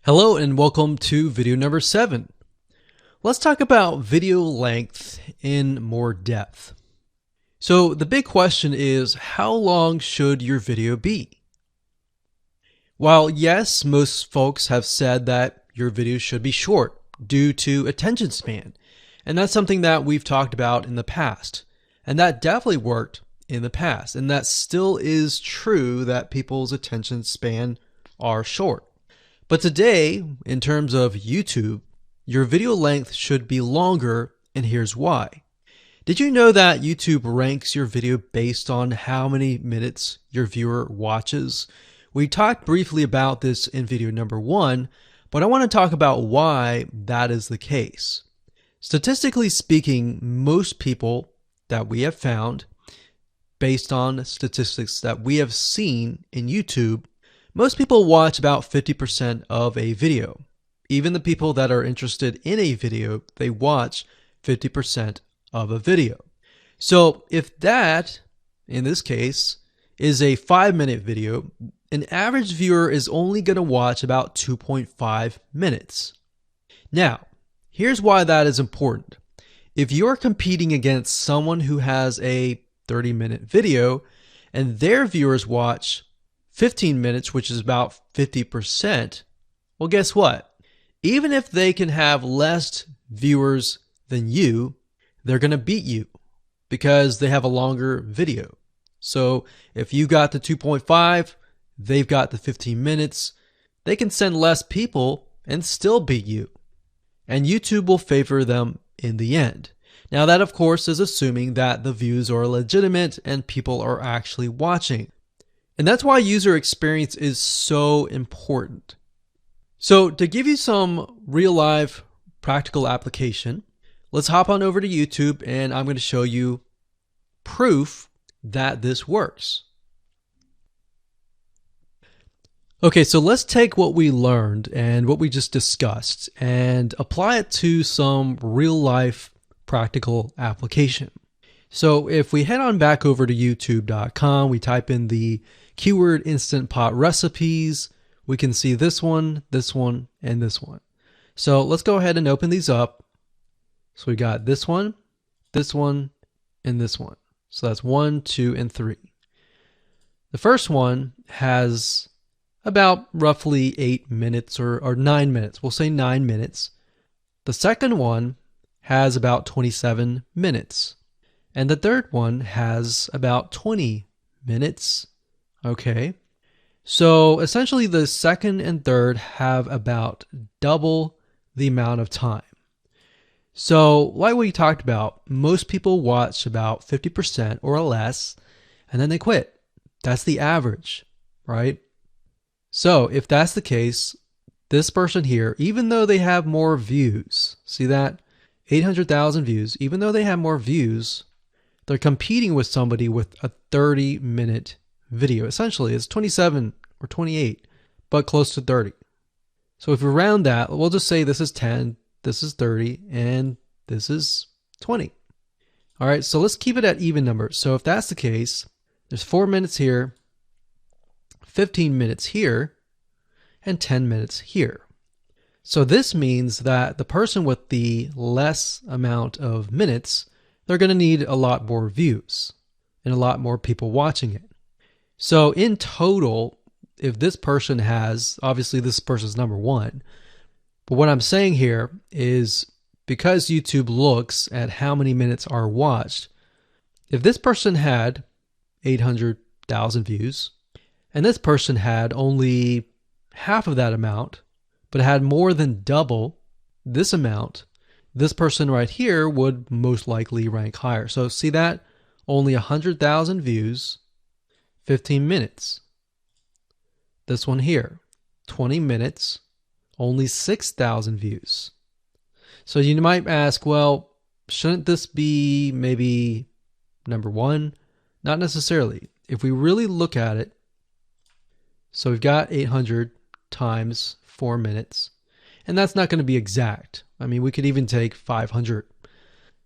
Hello and welcome to video number 7. Let's talk about video length in more depth. So the big question is, how long should your video be? While yes, most folks have said that your video should be short due to attention span, and that's something that we've talked about in the past, and that definitely worked in the past, and that still is true that people's attention span are short. But today, in terms of YouTube, your video length should be longer, and here's why. Did you know that YouTube ranks your video based on how many minutes your viewer watches? We talked briefly about this in video number 1, but I want to talk about why that is the case. Statistically speaking, most people that we have found, based on statistics that we have seen in YouTube, most people watch about 50% of a video. Even the people that are interested in a video, they watch 50% of a video. So if that, in this case, is a 5-minute video, an average viewer is only going to watch about 2.5 minutes. Now, here's why that is important. If you're competing against someone who has a 30-minute video and their viewers watch 15 minutes, which is about 50%, well, guess what? Even if they can have less viewers than you, they're going to beat you because they have a longer video. So if you got the 2.5, they've got the 15 minutes, they can send less people and still beat you. And YouTube will favor them in the end. Now that, of course, is assuming that the views are legitimate and people are actually watching. And that's why user experience is so important. So to give you some real life practical application, let's hop on over to YouTube and I'm going to show you proof that this works. Okay, so let's take what we learned and what we just discussed and apply it to some real life practical application. So if we head on back over to youtube.com, we type in the keyword Instant Pot recipes, we can see this one, and this one. So let's go ahead and open these up. So we got this one, and this one. So that's 1, 2, and 3. The first one has about roughly 8 minutes or 9 minutes. We'll say 9 minutes. The second one has about 27 minutes. And the third one has about 20 minutes. Okay. So essentially the second and third have about double the amount of time. So like we talked about, most people watch about 50% or less, and then they quit. That's the average, right? So if that's the case, this person here, even though they have more views, see that? 800,000 views, even though they have more views, they're competing with somebody with a 30-minute video. Essentially, it's 27 or 28, but close to 30. So if we round that, we'll just say this is 10, this is 30, and this is 20. All right, so let's keep it at even numbers. So if that's the case, there's 4 minutes here, 15 minutes here, and 10 minutes here. So this means that the person with the less amount of minutes, they're going to need a lot more views and a lot more people watching it. So in total, if this person has, obviously this person's number 1, but what I'm saying here is because YouTube looks at how many minutes are watched, if this person had 800,000 views and this person had only half of that amount, but had more than double this amount, this person right here would most likely rank higher. So see that? Only 100,000 views, 15 minutes. This one here, 20 minutes, only 6,000 views. So you might ask, well, shouldn't this be maybe number 1? Not necessarily. If we really look at it, so we've got 800 times 4 minutes, and that's not going to be exact. I mean, we could even take 500.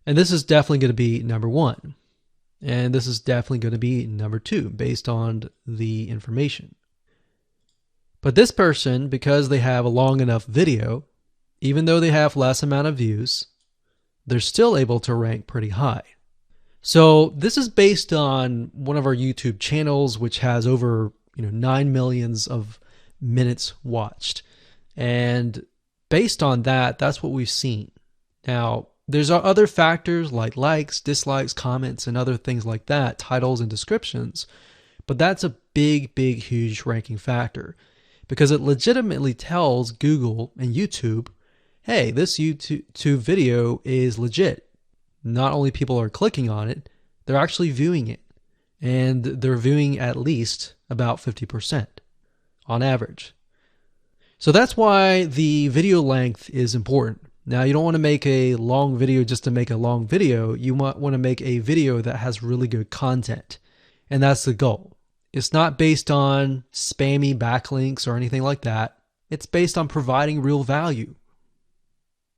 And this is definitely going to be number 1. And this is definitely going to be number 2 based on the information. But this person, because they have a long enough video, even though they have less amount of views, they're still able to rank pretty high. So this is based on one of our YouTube channels, which has over 9 millions of minutes watched. And based on that, that's what we've seen. Now, there's other factors like likes, dislikes, comments, and other things like that, titles and descriptions. But that's a big, huge ranking factor because it legitimately tells Google and YouTube, hey, this YouTube video is legit. Not only people are clicking on it, they're actually viewing it. And they're viewing at least about 50% on average. So that's why the video length is important. Now, you don't want to make a long video just to make a long video. You might want to make a video that has really good content. And that's the goal. It's not based on spammy backlinks or anything like that. It's based on providing real value,